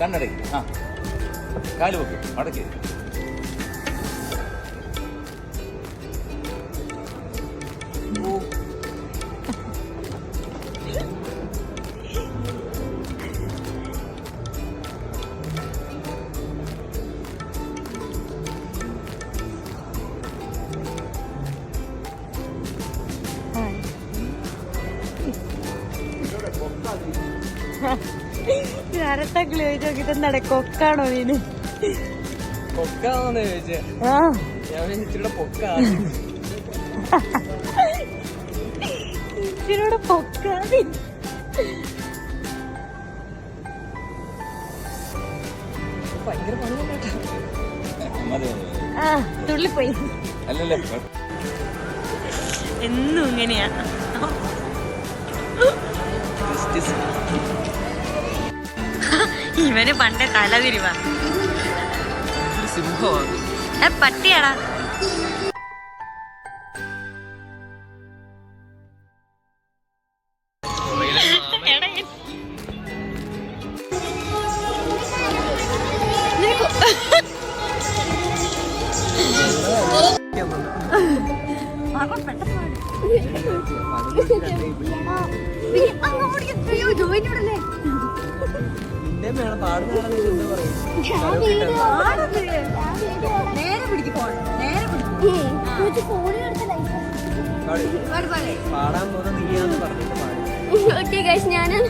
കണ്ണടയ്ക്ക്. ആ, കാല് വെക്ക്, മടക്കി. ആരട്ടെങ്കിലും ചോദിച്ചു നോക്കിട്ട് എന്താ കൊക്കാണോ നീന്? പൊക്കാന്നോന്ന് ചോദിച്ചേ. ഞാൻ ഇച്ചിരിയുടെ പൊക്കാ. ഇച്ചിരിയുടെ പൊക്കാതി. ഭയങ്കര പണിയല്ല. ആ, തുള്ളിപ്പോയി. അല്ലല്ലേ, എന്നും ഇങ്ങനെയാ. ഇവന് പണ്ടേ തലതിരിവാ. സിംഹമാണ്. പട്ടിയാടാ. വേണം പാടുന്ന എന്താ പറയും. പാടാൻ പോകുന്ന നീയാന്ന് പറഞ്ഞിട്ട് പാടും. ഞാനാണ്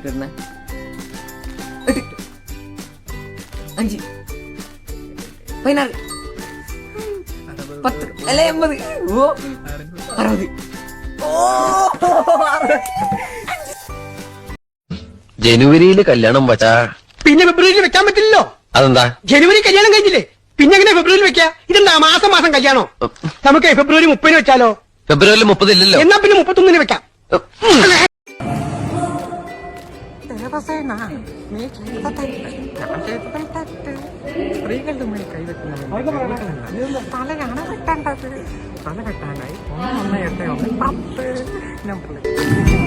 കിടന്നേ 5 16 10 അല്ല 80 ഓ 60 ജനുവരിയില് കല്യാണം വച്ചാ പിന്നെ ഫെബ്രുവരിയിൽ വെക്കാൻ പറ്റില്ലല്ലോ. അതെന്താ? ജനുവരി കല്യാണം കഴിഞ്ഞില്ലേ, പിന്നെ എങ്ങനെ ഫെബ്രുവരിയിൽ വെക്കാ? ഇതെന്താ മാസം മാസം കല്യാണോ? നമുക്ക് ഫെബ്രുവരി 30 വെച്ചാലോ? ഫെബ്രുവരി 30 ഇല്ലല്ലോ. എന്നാ പിന്നെ 31 വെക്കാം. സ്ത്രീകളുടെ മുന്നിൽ കൈവെക്കുന്നത് തലയാണ് വെട്ടേണ്ടത്. തല വെട്ടാനായി 118 10 നമ്പറിൽ